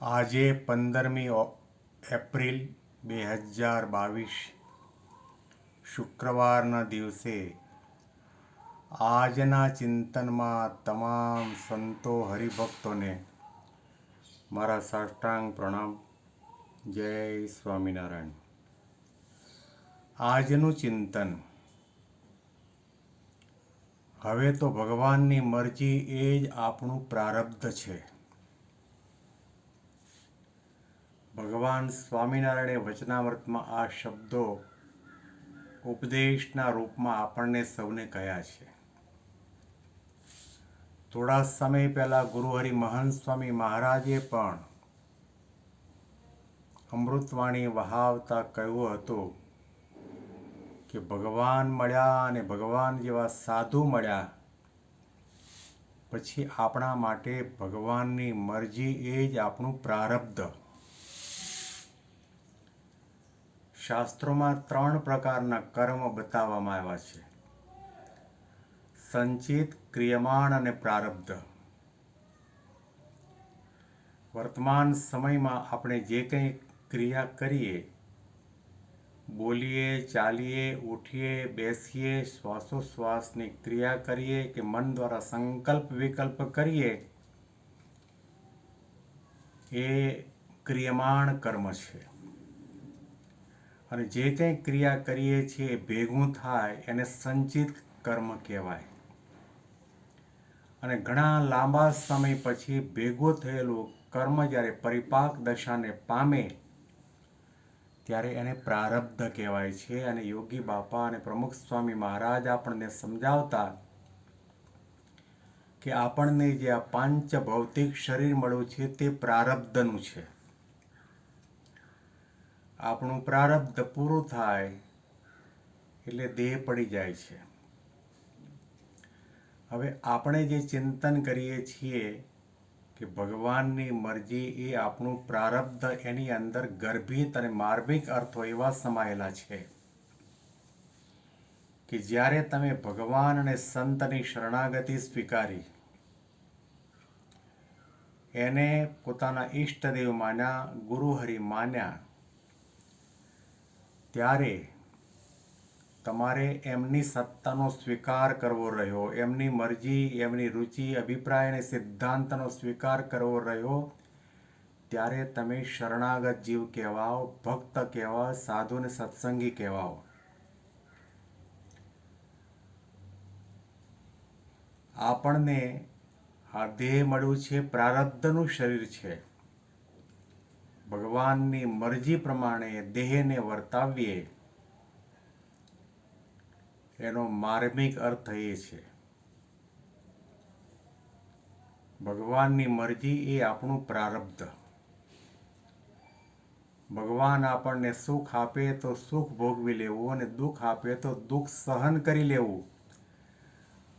આજે 15મી એપ્રિલ 2022 શુક્રવારના દિવસે આજના ચિંતનમાં તમામ સંતો હરિભક્તોને મારા સાષ્ટાંગ પ્રણામ. જય સ્વામિનારાયણ. આજનું ચિંતન: હવે તો ભગવાનની મરજી એ જ આપણું પ્રારબ્ધ છે. ભગવાન સ્વામિનારાયણે વચનામૃતમાં આ શબ્દો ઉપદેશના રૂપમાં આપણને સૌને કહ્યા છે. થોડા સમય પહેલા ગુરુહરિ મહંત સ્વામી મહારાજે પણ અમૃતવાણી વહાવતા કહ્યું હતું કે ભગવાન મળ્યા અને ભગવાન જેવા સાધુ મળ્યા પછી આપણા માટે ભગવાનની મરજી એ જ આપણું પ્રારબ્ધ. શાસ્ત્રોમાં 3 પ્રકારના કર્મ બતાવવામાં આવ્યા છે: સંચિત, ક્રિયમાણ અને પ્રારબ્ધ. વર્તમાન સમયમાં આપણે જે કંઈ ક્રિયા કરીએ, બોલીએ, ચાલીએ, ઉઠીએ, બેસીએ, શ્વાસોશ્વાસની ક્રિયા કરીએ કે મન દ્વારા સંકલ્પ વિકલ્પ કરીએ, એ ક્રિયમાણ કર્મ છે. અને જે કંઈ ક્રિયા કરીએ છીએ એ ભેગું થાય એને સંચિત કર્મ કહેવાય. અને ઘણા લાંબા સમય પછી ભેગું થયેલું કર્મ જ્યારે પરિપાક દશાને પામે ત્યારે એને પ્રારબ્ધ કહેવાય છે. અને યોગી બાપા અને પ્રમુખ સ્વામી મહારાજ આપણને સમજાવતા કે આપણને જે આ પાંચ ભૌતિક શરીર મળ્યું છે તે પ્રારબ્ધનું છે. આપણું પ્રારબ્ધ પૂરું થાય એટલે દેહ પડી જાય છે. હવે આપણે જે ચિંતન કરીએ છીએ કે ભગવાનની મરજી એ આપણું પ્રારબ્ધ, એની અંદર ગર્ભિત અને માર્મિક અર્થો એવા સમાયેલા છે કે જ્યારે તમે ભગવાન અને સંતની શરણાગતિ સ્વીકારી, એને પોતાના ઈષ્ટદેવ માન્યા, ગુરુહરિ માન્યા, ત્યારે તમારે એમની સત્તાનો સ્વીકાર કરવો રહ્યો, એમની મરજી, એમની રુચિ, અભિપ્રાય અને સિદ્ધાંતનો સ્વીકાર કરવો રહ્યો. ત્યારે તમે શરણાગત જીવ કહેવાઓ, ભક્ત કહેવાઓ, સાધુ અને સત્સંગી કહેવાઓ. આપણને આ દેહ મળ્યું છે, પ્રારબ્ધનું શરીર છે. ભગવાનની મરજી પ્રમાણે દેહને વર્તાવીએ, એનો માર્મિક અર્થ એ છે. ભગવાનની મરજી એ આપણું પ્રારબ્ધ. ભગવાન આપણને સુખ આપે તો સુખ ભોગવી લેવું અને દુઃખ આપે તો દુઃખ સહન કરી લેવું.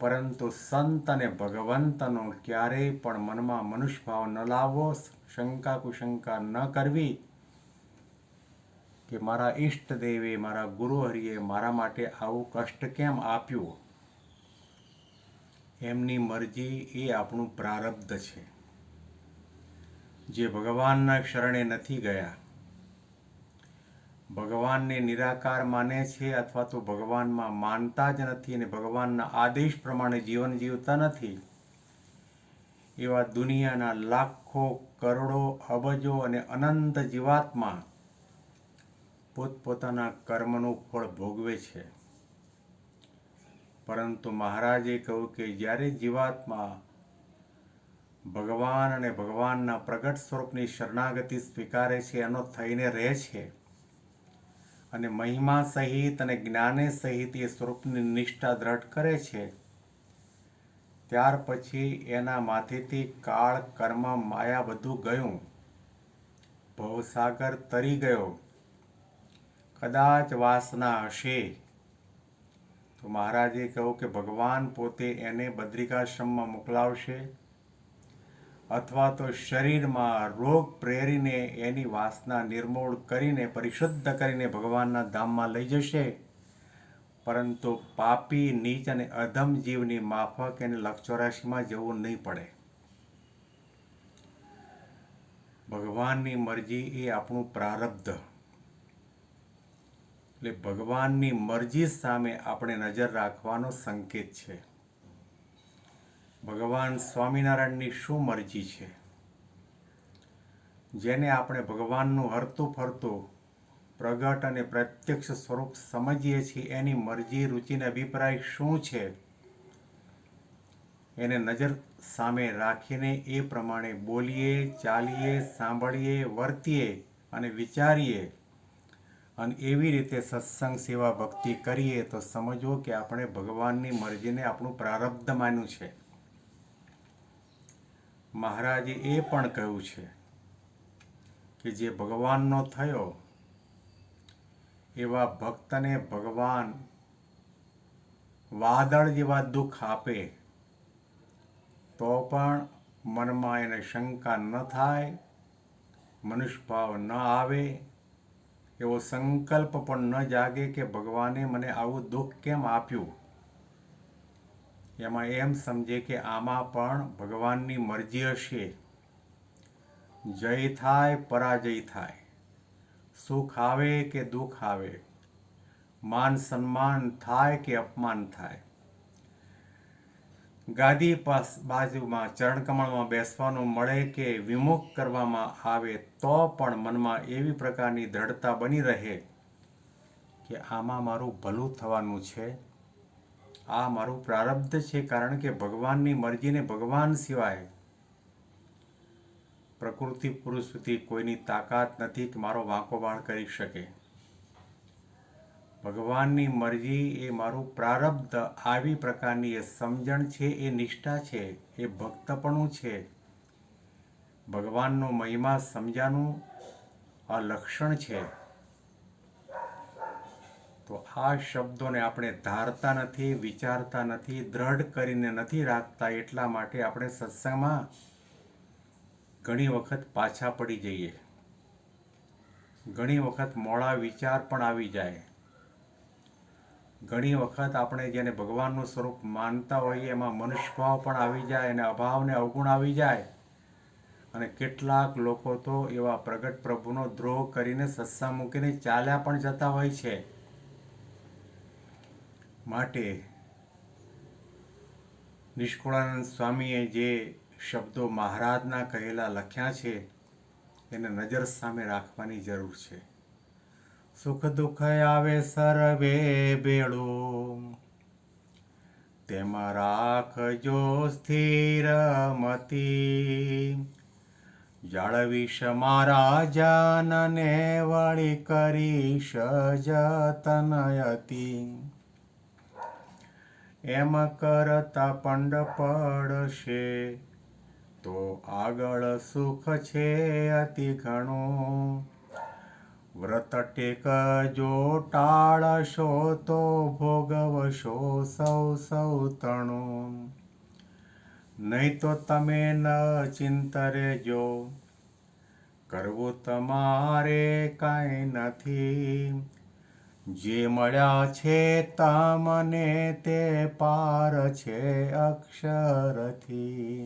પરંતુ સંત અને ભગવંતનો ક્યારેય પણ મનમાં મનુષ્ય ભાવ ન લાવવો, શંકા કુશંકા ન કરવી કે મારા ઈષ્ટદેવે, મારા ગુરુહરિએ મારા માટે આવું કષ્ટ કેમ આપ્યું. એમની મરજી એ આપણું પ્રારબ્ધ છે. જે ભગવાનના શરણે નથી ગયા, ભગવાનને નિરાકાર માને છે અથવા તો ભગવાનમાં માનતા જ નથી અને ભગવાનના આદેશ પ્રમાણે જીવન જીવતા નથી, એવા દુનિયાના લાખો, કરોડો, અબજો અને અનંત જીવાત્મા પોતપોતાના કર્મનું ફળ ભોગવે છે. પરંતુ મહારાજે કહ્યું કે જ્યારે જીવાત્મા ભગવાન અને ભગવાનના પ્રગટ સ્વરૂપની શરણાગતિ સ્વીકારે છે, એનો થઈને રહે છે અને મહિમા સહિત અને જ્ઞાને સહિત એ સ્વરૂપની નિષ્ઠા દ્રઢ કરે છે, ત્યાર પછી એના માથેથી કાળ, કર્મ, માયા બધું ગયું. ભવસાગર તરી ગયો. કદાચ વાસના હશે તો મહારાજે કહ્યું કે ભગવાન પોતે એને બદ્રિકાશ્રમમાં મોકલાવશે અથવા તો શરીરમાં રોગ પ્રેરીને એની વાસના નિર્મૂળ કરીને, પરિશુદ્ધ કરીને ભગવાનના ધામમાં લઈ જશે. પરંતુ પાપી, નીચ અને અધમ જીવની માફક એને લક્ષ 84માં જવું નહીં પડે. ભગવાનની મરજી એ આપણું પ્રારબ્ધ. એટલે ભગવાનની મરજી સામે આપણે નજર રાખવાનો સંકેત છે. ભગવાન સ્વામિનારાયણની શું મરજી છે? જેને આપણે ભગવાનનું હરતું ફરતું પ્રગટ અને પ્રત્યક્ષ સ્વરૂપ સમજીએ છીએ, એની મરજી, રુચિ અને અભિપ્રાય શું છે, એને નજર સામે રાખીને એ પ્રમાણે બોલીએ, ચાલીએ, સાંભળીએ, વર્તીએ અને વિચારીએ અને એવી રીતે સત્સંગ, સેવા, ભક્તિ કરીએ તો સમજવો કે આપણે ભગવાનની મરજીને આપણું પ્રારબ્ધ માન્યું છે. મહારાજે એ પણ કહ્યું છે કે જે ભગવાનનો થયો એવા ભક્તને ભગવાન વાદળ જેવા દુઃખ આપે તો પણ મનમાં એને શંકા ન થાય, મનુષ્ય ભાવ ન આવે, એવો સંકલ્પ પણ ન જાગે કે ભગવાને મને આવું દુઃખ કેમ આપ્યું. એમાં એમ સમજે કે આમાં પણ ભગવાનની મરજી હશે. જય થાય, પરાજય થાય, સુખ આવે કે દુઃખ આવે, માન સન્માન થાય કે અપમાન થાય, ગાદી બાજુમાં ચરણકમળમાં બેસવાનું મળે કે વિમુખ કરવામાં આવે તો પણ મનમાં એવી પ્રકારની દ્રઢતા બની રહે કે આમાં મારું ભલું થવાનું છે, આ મારું પ્રારબ્ધ છે. કારણ કે ભગવાનની મરજીને ભગવાન સિવાય પ્રકૃતિ પુરુષ સુધી કોઈની તાકાત નથી કે મારો વાંકો વાળ કરી શકે. ભગવાનની મરજી એ મારું પ્રારબ્ધ, આવી પ્રકારની એ સમજણ છે, એ નિષ્ઠા છે, એ ભક્તપણું છે. ભગવાનનો મહિમા સમજાનું આ લક્ષણ છે. તો આ શબ્દોને આપણે ધારતા નથી, વિચારતા નથી, દ્રઢ કરીને નથી રાખતા. એટલા માટે આપણે સત્સંગમાં ઘણી વખત પાછા પડી જઈએ, ઘણી વખત મોડા વિચાર પણ આવી જાય, ઘણી વખત આપણે જેને ભગવાનનું સ્વરૂપ માનતા હોઈએ એમાં મનુષ્યભાવ પણ આવી જાય અને અભાવને અવગુણ આવી જાય. અને કેટલાક લોકો તો એવા પ્રગટ પ્રભુનો દ્રોહ કરીને સત્સંગ મૂકીને ચાલ્યા પણ જતા હોય છે. માટે નિષ્કુળાનંદ સ્વામીએ જે શબ્દો મહારાજના કહેલા લખ્યા છે એને નજર સામે રાખવાની જરૂર છે. સુખ દુઃખ આવે સર્વે બેડું, તેમાં રાખજો સ્થિર મતી, જાળવીશ મારા જાનને વળી કરીશ જતન અતિ, એમ કરતા પંડ પડશે તો આગળ સુખ છે અતિ ઘણું, વ્રત ટેકજો ટાળશો તો ભોગવશો સૌ તણું, નહીં તો તમે ન ચિંતરેજો, કરવું તમારે કાંઈ નથી, જે મળ્યા છે તમને તે પાર છે અક્ષરથી.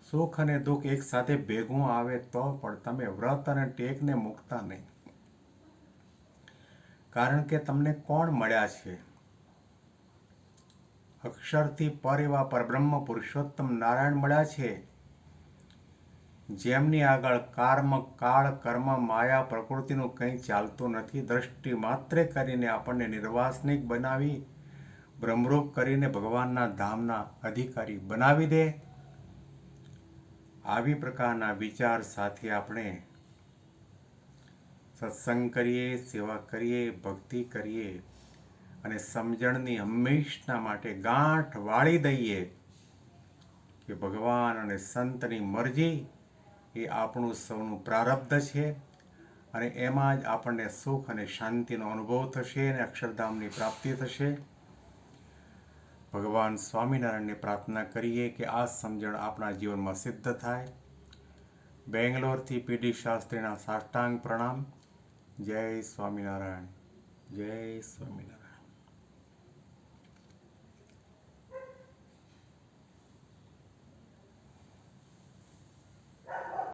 સુખ અને દુઃખ એક સાથે ભેગું આવે તો પણ તમે વ્રત અને ટેકને મૂકતા નહીં. કારણ કે તમને કોણ મળ્યા છે? અક્ષરથી પર એવા પરબ્રહ્મ પુરુષોત્તમ નારાયણ મળ્યા છે, જેમની આગળ કાળ, કર્મ, માયા, પ્રકૃતિનું કંઈ ચાલતું નથી. દ્રષ્ટિ માત્રે કરીને આપણને નિર્વાસનિક બનાવી, બ્રહ્મરૂપ કરીને ભગવાનના ધામના અધિકારી બનાવી દે. આવી પ્રકારના વિચાર સાથે આપણે સત્સંગ કરીએ, સેવા કરીએ, ભક્તિ કરીએ અને સમજણની હંમેશના માટે ગાંઠ વાળી દઈએ કે ભગવાન અને સંતની મરજી એ આપણું સૌનું પ્રારબ્ધ છે અને એમાં જ આપણને સુખ અને શાંતિનો અનુભવ થશે અને અક્ષરધામની પ્રાપ્તિ થશે. ભગવાન સ્વામિનારાયણને પ્રાર્થના કરીએ કે આ સમજણ આપણા જીવનમાં સિદ્ધ થાય. બેંગ્લોરથી પીડી શાસ્ત્રીના સાષ્ટાંગ પ્રણામ. જય સ્વામિનારાયણ, જય સ્વામિનારાયણ.